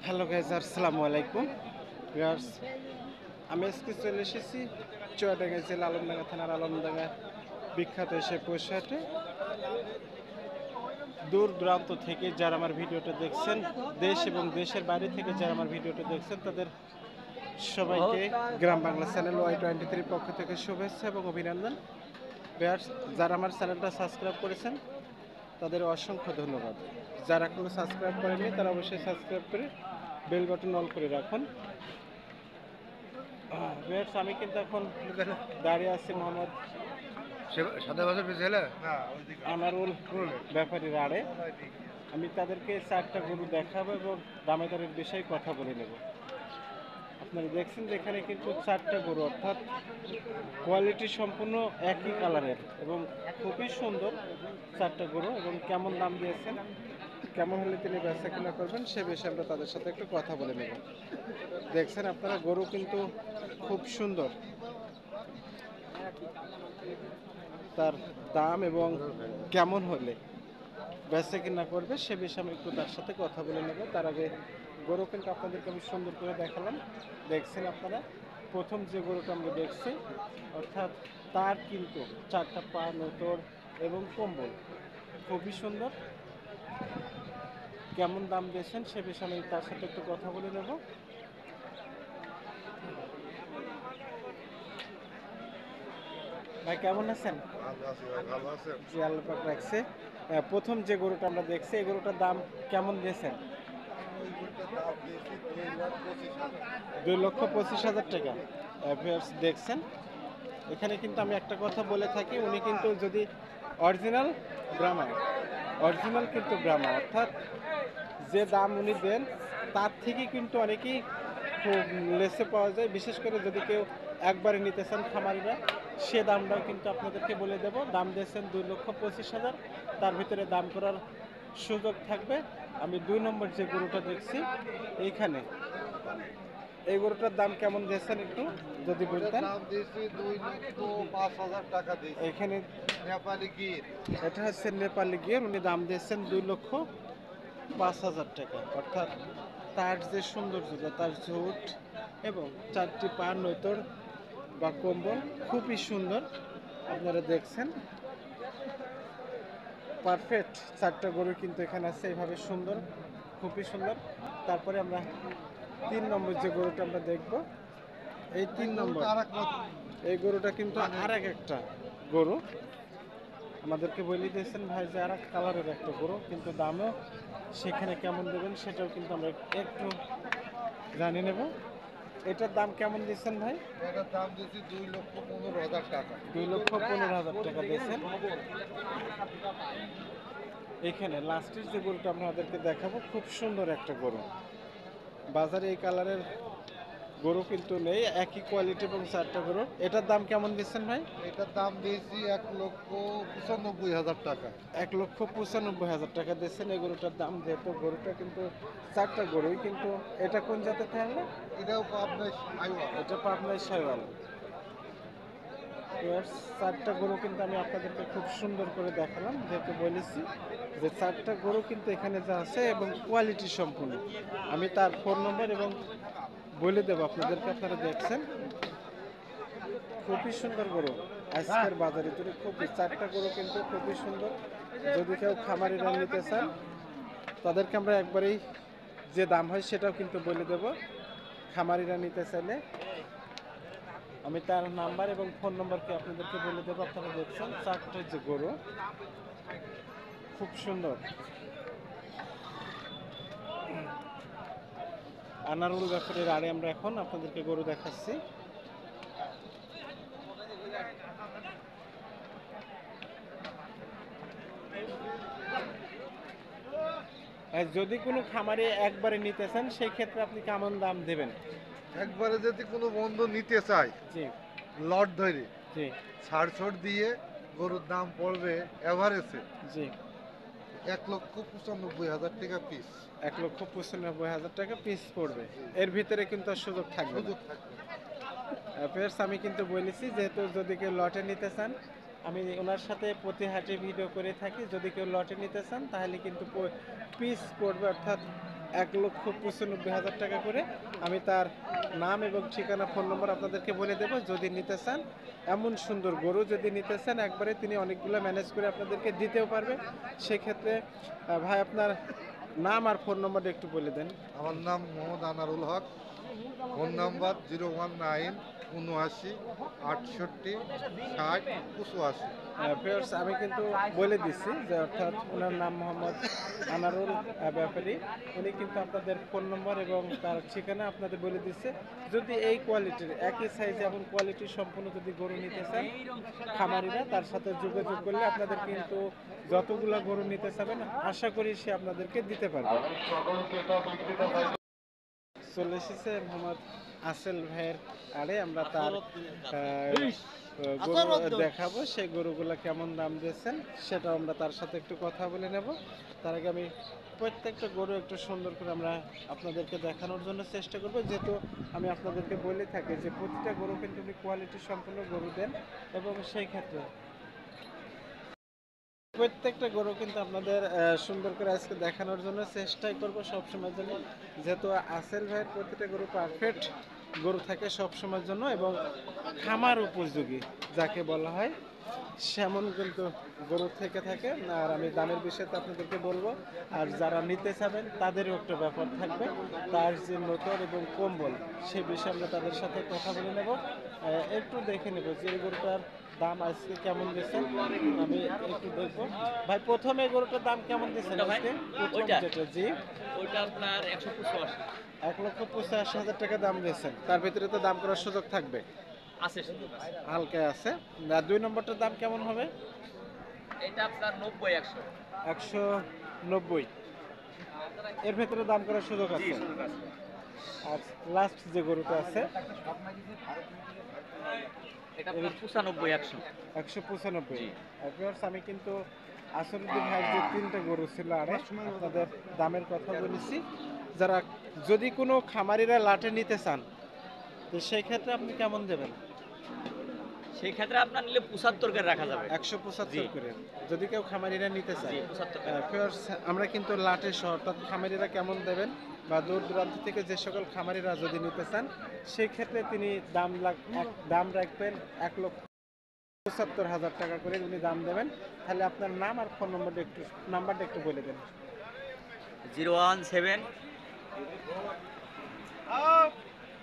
Hello guys, আসসালামু আলাইকুম viewers. আমি আজকে চলে এসেছি চুয়াডাঙ্গা জেলা আলমডাঙ্গা থানার আলমডাঙ্গা বিখ্যাত সে পৌষহাটে। দূর দূরান্ত থেকে যারা আমার ভিডিওটা দেখছেন, দেশ এবং দেশের বাইরে থেকে যারা আমার ভিডিওটা দেখছেন, তাদের সবাইকে গ্রাম বাংলা চ্যানেল Y23 পক্ষ থেকে শুভেচ্ছা এবং অভিনন্দন। ভিউয়ার্স, যারা আমার চ্যানেলটা সাবস্ক্রাইব করেছেন তাদের অসংখ্য ধন্যবাদ। যারা এখনো সাবস্ক্রাইব করেননি তারা অবশ্যই সাবস্ক্রাইব করে বেল বাটন অল করে রাখুন। ভিউয়ার্স, আমি কিন্তু এখন দাঁড়িয়ে আছি মোহাম্মদ আনারুল ব্যাপারীর আড়ে। আমি তাদেরকে 4টা গরু দেখাবো এবং দামে দরের বিষয়ে কথা বলে নেব। আপনারা দেখছেন যে এখানে কিন্তু 4টা গরু, অর্থাৎ কোয়ালিটি সম্পূর্ণ একই কালারের এবং খুবই সুন্দর 4টা গরু। এবং কেমন দাম দিয়েছেন, কেমন হলে তিনি বেচা কিনা করবেন সে বিষয়ে আমরা তাদের সাথে একটু কথা বলে নেব। দেখছেন আপনারা গরু কিন্তু খুব সুন্দর, তার দাম এবং কেমন হলে বেচা কিনা করবে সে বিষয়ে আমি একটু তার সাথে কথা বলে নেব। তার আগে গরু কিন্তু আপনাদেরকে আমি সুন্দর করে দেখালাম। দেখছেন আপনারা প্রথম যে গরুটা আমরা দেখছি, অর্থাৎ তার কিন্তু 4টা পা, নতর এবং কম্বল খুবই সুন্দর। কেমন দাম দিয়েছেন সে বিষয়ে আমি তার সাথে একটু কথা বলে নেব। ভাই কেমন আছেন? জি, আল্লাহ পাক রাখছে। প্রথম যে গরুটা আমরা দেখছি, এই গরুটার দাম কেমন দিয়েছেন? 2,25,000 টাকা। ভিউয়ার্স, দেখছেন এখানে কিন্তু আমি একটা কথা বলে থাকি, উনি কিন্তু যদি অরিজিনাল ব্রাহ্মা, অরিজিনাল কিন্তু ব্রাহ্মা, অর্থাৎ যে দাম উনি দেন তার থেকে কিন্তু অনেকেই খুব লেসে পাওয়া যায়। বিশেষ করে যদি কেউ একবারে নিতে চান খামারিরা, সে দামটাও কিন্তু আপনাদেরকে বলে দেব। দাম দিয়েছেন 2,25,000, তার ভিতরে দাম করার সুযোগ থাকবে। আমি 2 নম্বর যে গরুটা দেখছি এইখানে, এই গরুটার দাম কেমন দিয়েছেন একটু যদি বলতেন। টাকা দিয়েছি। এখানে নেপালি গির। এটা হচ্ছে নেপালি গির, উনি দাম দিয়েছেন 2,05,000 টাকা। অর্থাৎ তার যে সৌন্দর্যতা, তার ঝুট এবং 4টি পা, নৈতর বা কম্বল খুবই সুন্দর। আপনারা দেখছেন পারফেক্ট 4টা গরু কিন্তু এখানে আছে, এইভাবে সুন্দর, খুবই সুন্দর। তারপরে আমরা 3 নম্বর যে গরুটা আমরা দেখব, এই 3 নম্বর এই গরুটা কিন্তু আর একটা গরু আমাদেরকে বলে দিয়েছেন ভাই যে আর এক কালারের একটা গরু, কিন্তু দামও সেখানে কেমন দেবেন সেটাও কিন্তু আমরা একটু জানিয়ে নেব। এটার দাম কেমন দিচ্ছেন ভাই? এটার দাম দিয়েছি 2,15,000 টাকা। 2,15,000 টাকা দিয়েছেন। এখানে লাস্টের যে গরুটা আপনাদেরকে দেখাবো, খুব সুন্দর একটা গরু। বাজারে এই কালারের গরু কিন্তু নেই, একই কোয়ালিটি এবং 4টা গরু। এটার দাম কেমন দিচ্ছেন ভাই? এটার দাম দিয়েছি 1,95,000 টাকা। 1,95,000 টাকা দিচ্ছেন এই গরুটার দাম। যেহেতু গরুটা কিন্তু 4টা গরুই, কিন্তু এটা কোন জাতের থাকলে? এটাও আপনার সাইওয়াল। এটা পাবনার শাইওয়াল। 4টা গরু কিন্তু আমি আপনাদেরকে খুব সুন্দর করে দেখালাম, যেহেতু বলেছি যে 4টা গরু কিন্তু এখানে যা আছে এবং কোয়ালিটি সম্পূর্ণ। আমি তার ফোন নম্বর এবং বলে দেবো আপনাদেরকে। আপনারা দেখছেন খুবই সুন্দর গরু আজকের বাজারে যদি খুবই 4টা গরু কিন্তু খুবই সুন্দর। যদি কেউ খামারিরা নিতে চান তাদেরকে আমরা একবারেই যে দাম হয় সেটাও কিন্তু বলে দেব। খামারিরা নিতে চাইলে আমি তার নাম্বার এবং ফোন নম্বরকে আপনাদেরকে বলে দেবো। আপনারা দেখছেন 4টা যে গরু খুব সুন্দর। আনারুল ব্যাপারের আড়ে আমরা এখন আপনাদেরকে গরু দেখাচ্ছি। যদি কোনো খামারে একবারে নিতে চান সেই ক্ষেত্রে আপনি কেমন দাম দেবেন? একবারে যদি কোনো বন্ধু নিতে চায়, জি লট ধরে জি ছাড় দিয়ে গরুর দাম পড়বে এভারেজে জি 1,95,000 টাকা পিস। 1,95,000 টাকা পিস পড়বে। এর ভিতরে কিন্তু আর সুযোগ থাকবে না। সুযোগ থাকবে। ফেরস আমি কিন্তু বলেছি, যেহেতু যদি কেউ লটে নিতে চান, আমি ওনার সাথে প্রতি হাটে ভিডিও করে থাকি। যদি কেউ লটে নিতে চান তাহলে কিন্তু পিস পড়বে, অর্থাৎ 1,95,000 টাকা করে। আমি তার নাম এবং ঠিকানা, ফোন নম্বর আপনাদেরকে বলে দেবো। যদি নিতে চান, এমন সুন্দর গরু যদি নিতে চান, একবারে তিনি অনেকগুলো ম্যানেজ করে আপনাদেরকে দিতেও পারবে। সেক্ষেত্রে ভাই আপনার নাম আর ফোন নম্বরটা একটু বলে দেন। আমার নাম Mohammad Anarul Haque. Phone number 019 79 68 60 85। Viewers, আমি কিন্তু বলে দিচ্ছি যে অর্থাৎ ওনার নাম মোহাম্মদ আনারুল ব্যাপারী। উনি কিন্তু আপনাদের ফোন নম্বর এবং তার ঠিকানা আপনাদের বলে দিচ্ছে। যদি এই কোয়ালিটির একই সাইজে এবং কোয়ালিটি সম্পূর্ণ যদি গরু নিতে চান, খামারিরা তার সাথে যোগাযোগ করলে আপনাদের কিন্তু যতগুলো গরু নিতে চাবেন আশা করি সে আপনাদেরকে দিতে পারবে। চলে এসেছে মোহাম্মদ আসেল ভাইয়ের আরে, আমরা তার গরু দেখাবো। সেই গরুগুলো কেমন দাম দিয়েছেন সেটা আমরা তার সাথে একটু কথা বলে নেব। তার আগে আমি প্রত্যেকটা গরু একটু সুন্দর করে আমরা আপনাদেরকে দেখানোর জন্য চেষ্টা করব, যেহেতু আমি আপনাদেরকে বলে থাকি যে প্রতিটা গরু কিন্তু উনি কোয়ালিটি সম্পূর্ণ গরু দেন, এবং সেই ক্ষেত্রে প্রত্যেকটা গরু কিন্তু আপনাদের সুন্দর করে আজকে দেখানোর জন্য চেষ্টাই করব সবসময়ের জন্য, যেহেতু আসেল ভাইয়ের প্রতিটা গরু পারফেক্ট গরু থাকে সবসময়ের জন্য এবং খামার উপযোগী যাকে বলা হয় সেমন কিন্তু গরু থেকে থাকে। আর আমি দামের বিষয়তে আপনাদেরকে বলবো, আর যারা নিতে চাবেন তাদেরও একটা ব্যাপার থাকবে, তার যে নতুন এবং কম্বল সে বিষয়ে আমরা তাদের সাথে কথা বলে নেব। একটু দেখে নেব যে এই গরুটার দাম আজকে কেমন দিচ্ছেন, আমি একটু দেখবো। ভাই প্রথমে এই গরুটার দাম কেমন দিচ্ছেন আজকে? প্রথম যেটা, জি, ওইটা আপনার 185 1,85,000 টাকা দাম দিয়েছেন। তার ভিতরে তো দাম করার সুযোগ থাকবে, আছে সুযোগ আছে। হালকা আছে। আর 2 নম্বরটার দাম কেমন হবে? এটা আপনার 90 100 190। এর ভেতরে দাম করার সুযোগ জি আছে। সুযোগ আছে। আর লাস্ট যে গরুটা আছে এটা আপনার 95 100 195। জি। ভিউয়ার্স, আমি কিন্তু আসরুদ্দিন ভাইয়ের যে 3টা গরু ছিল আরে আপনাদের দামের কথা বলেছি। যারা যদি কোনো খামারিরা লাটে নিতে চান, তো সেই ক্ষেত্রে আপনি কেমন দেবেন? সেই ক্ষেত্রে আপনার নিলে 75 করে রাখা যাবে। 175 জি। করে যদি কেউ খামারিরা নিতে চায়। জি 75 ভিউয়ার্স, আমরা কিন্তু লাটে সহ অর্থাৎ খামারিরা কেমন দেবেন বা দূর দূরান্ত থেকে যে সকল খামারিরা যদি নিতে চান, সেই ক্ষেত্রে তিনি দাম রাখবেন 1,75,000 টাকা করে উনি দাম দেবেন। তাহলে আপনার নাম আর ফোন নাম্বারটা একটু বলে দেন। 017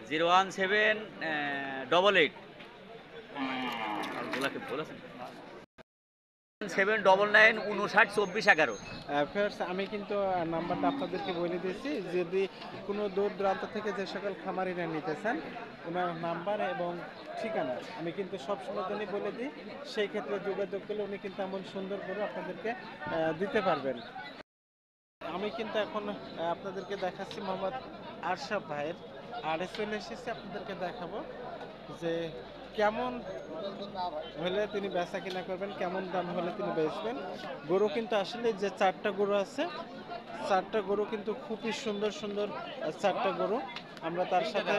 017 88 আর গোলাকে বলেছেন 799 59 24 11। ফ্রেন্ডস, আমি কিন্তু নাম্বারটা আপনাদেরকে বলে দিয়েছি। যদি কোনো দূর দূরান্ত থেকে যে সকল খামারিরা নিতে চান, ওনার নাম্বার এবং ঠিকানা আমি কিন্তু সবসময় জন্যই বলে দিই। সেই ক্ষেত্রে যোগাযোগ করলে উনি কিন্তু এমন সুন্দর করে আপনাদেরকে দিতে পারবেন। আমি কিন্তু এখন আপনাদেরকে দেখাচ্ছি মোহাম্মদ আরশাদ ভাইয়ের আড়ে চলে এসেছি। আপনাদেরকে দেখাবো যে কেমন হলে তিনি বেচা কিনা করবেন, কেমন দাম হলে তিনি বেচবেন। গরু কিন্তু আসলে যে 4টা গরু আছে, 4টা গরু কিন্তু খুবই সুন্দর সুন্দর 4টা গরু। আমরা তার সাথে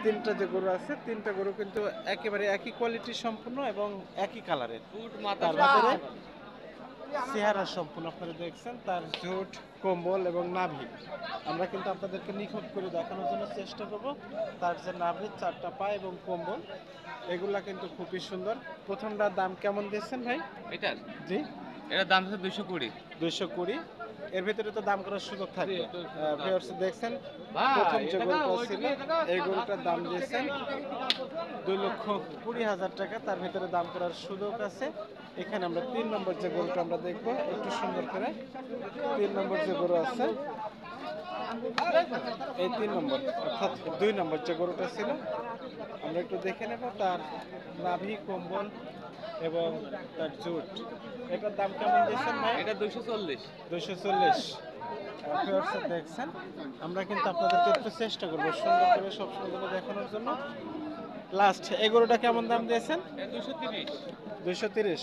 3টা যে গরু আছে, 3টা গরু কিন্তু একেবারে একই কোয়ালিটি সম্পূর্ণ এবং একই কালারের। তার ভিতরে চেহারা সম্পূর্ণ আপনারা দেখছেন, তার ঝুট, কম্বল এবং নাভি আমরা কিন্তু আপনাদেরকে নিখুঁত করে দেখানোর জন্য চেষ্টা করব। তার যে নাভির 4টা পা এবং কম্বল এগুলা কিন্তু খুবই সুন্দর। প্রথমটার দাম কেমন দিচ্ছেন ভাই? এটার জি, এটার দাম হচ্ছে 220। 220। এর ভিতরে তো দাম করার সুযোগ থাকবে। ভিউয়ার্স দেখছেন, প্রথম যে গরুটা ছিল এই গরুটার দাম দিয়েছেন 2,20,000 টাকা। তার ভিতরে দাম করার সুযোগ আছে। এখানে আমরা 3 নম্বর যে গরুটা আমরা দেখবো একটু সুন্দর করে। 3 নম্বর যে গরু আছে, এই 3 নম্বর অর্থাৎ 2 নম্বর যে গরুটা ছিল আমরা একটু দেখে নেব তার নাভি, কম্বল এবং তার জুট। এটার দাম কেমন দিয়েছেন ভাই? এটা 240। 240। ভিউয়ার্স দেখছেন, আমরা কিন্তু আপনাদেরকে একটু চেষ্টা করবো সুন্দর করে সব সুন্দর করে দেখানোর জন্য। লাস্ট এই গরুটা কেমন দাম দিয়েছেন? 230। 230।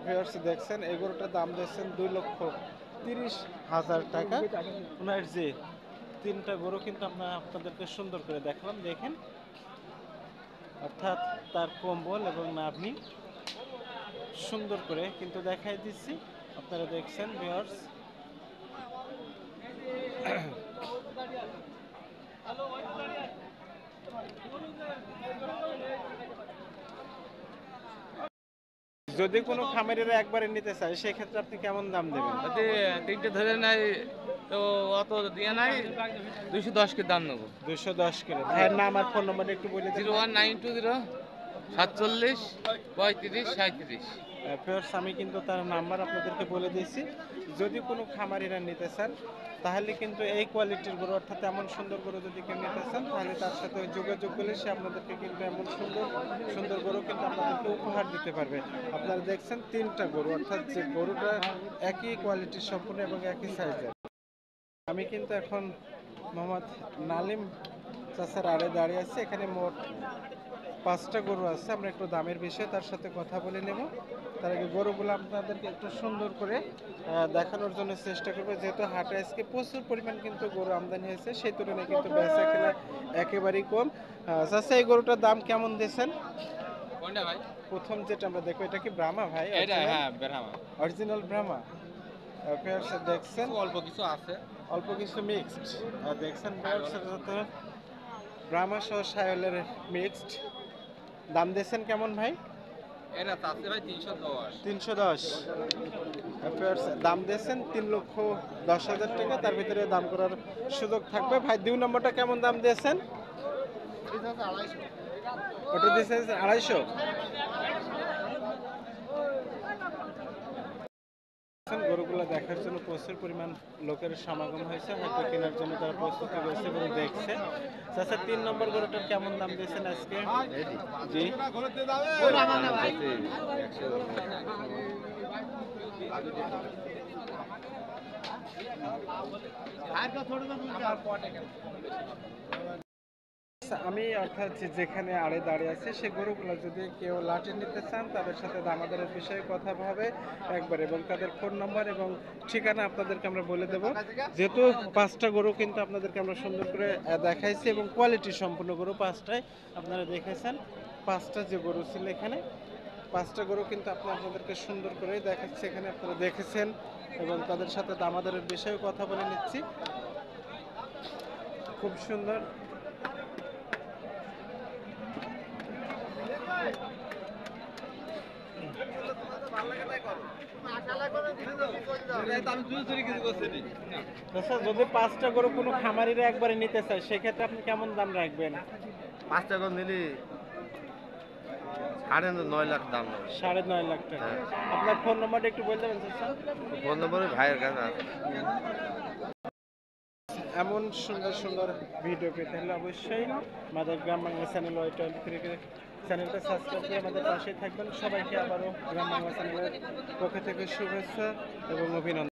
ভিউয়ার্স দেখছেন, এই গরুটার দাম দিয়েছেন 2,30,000 টাকা। ওনার যে 3টা গরু কিন্তু আমরা আপনাদেরকে সুন্দর করে দেখালাম, দেখেন অর্থাৎ তার কম্বল এবং নাভি সুন্দর করে কিন্তু দেখাই দিচ্ছি। আপনারা দেখছেন ভিউয়ার্স। যদি কোনো খামারিরা একবারে নিতে চায় সেক্ষেত্রে আপনি কেমন দাম দেবেন? যদি তিনটে ধরে নেয় তো অত দিয়ে নাই, 210 করে দাম নেবো। 210 করে। ভাইয়ের নাম আর ফোন নাম্বার একটু বলে দিন। 01920 47 35 37। ফেরস আমি কিন্তু তার নাম্বার আপনাদেরকে বলে দিয়েছি। যদি কোনো খামারিরা নিতে চান তাহলে কিন্তু এই কোয়ালিটির গরু অর্থাৎ এমন সুন্দর গরু যদি কেউ নিতে চান তাহলে তার সাথে যোগাযোগ করলে সে আপনাদেরকে কিন্তু এমন সুন্দর সুন্দর গরু কিন্তু আপনাদেরকে উপহার দিতে পারবে। আপনারা দেখছেন 3টা গরু, অর্থাৎ যে গরুটা একই কোয়ালিটির সম্পূর্ণ এবং একই সাইজের। আমি কিন্তু এখন মোহাম্মদ নালিম চাচার আড়ে দাঁড়িয়ে আছি। এখানে মোট 5টা গরু আছে। আমরা একটু দামের বিষয়ে তার সাথে কথা বলে নেব। তার আগে গরুগুলো আপনাদেরকে একটু সুন্দর করে দেখানোর জন্য চেষ্টা করবো, যেহেতু হাটে আজকে প্রচুর পরিমাণ কিন্তু গরু আমদানি হয়েছে, সেই তুলনায় কিন্তু বেচা কেনা একেবারেই কম। চাচা, এই গরুটার দাম কেমন দিয়েছেন? কোনটা ভাই? প্রথম যেটা আমরা দেখবো, এটা কি ব্রাহ্মা ভাই? এটা হ্যাঁ ব্রাহ্মা। অরিজিনাল ব্রাহ্মা। দেখছেন অল্প কিছু আছে, অল্প কিছু মিক্সড দেখছেন। ব্রাহ্মা সহ সায়লের মিক্সড। দাম দিয়েছেন কেমন ভাই? এটা আছে ভাই 310। 310। দাম দিয়েছেন 3,10,000 টাকা। তার ভিতরে দাম করার সুযোগ থাকবে। ভাই 2 নম্বরটা কেমন দাম দিয়েছেন? ওটা দিয়েছেন 250। গরুগুলো দেখার জন্য প্রচুর পরিমাণ লোকের সমাগম হয়েছে, হয়তো কেনার জন্য তারা প্রস্তুতি রয়েছে এবং দেখছে। আচ্ছা, 3 নম্বর গরুটার কেমন দাম দিয়েছেন আজকে? জি, আমি অর্থাৎ যেখানে আড়ে দাঁড়িয়ে আছে সে গরুগুলো যদি কেউ লাঠি নিতে চান তাদের সাথে দামাদারের বিষয়ে কথা হবে একবার, এবং তাদের ফোন নাম্বার এবং ঠিকানা আপনাদেরকে আমরা বলে দেব। যেহেতু 5টা গরু কিন্তু আপনাদেরকে আমরা সুন্দর করে দেখাইছি এবং কোয়ালিটি সম্পূর্ণ গরু 5টায় আপনারা দেখেছেন। 5টা যে গরু ছিল এখানে, 5টা গরু কিন্তু আপনাদেরকে সুন্দর করে দেখাচ্ছে এখানে, আপনারা দেখেছেন এবং তাদের সাথে দামাদারের বিষয়ে কথা বলে নিচ্ছি। খুব সুন্দর। আচ্ছা, যদি 5টা গরু কোনো খামারিরা একবারে নিতে চায় সেক্ষেত্রে আপনি কেমন দাম রাখবেন? 5টা করে নিলে 9.5 লাখ দাম নেবে। 9.5 লাখ টাকা। আপনার ফোন নাম্বারটা একটু বলতে পারেন স্যার? ফোন নম্বরে ভাইয়ের কাছে আছে। এমন সুন্দর সুন্দর ভিডিও পেতে হলে অবশ্যই আমাদের গ্রাম বাংলা চ্যানেল Y23 চ্যানেলটা সাবস্ক্রাইব করে আমাদের পাশে থাকবেন। সবাইকে আবারও গ্রাম বাংলা চ্যানেলের পক্ষ থেকে শুভেচ্ছা এবং অভিনন্দন।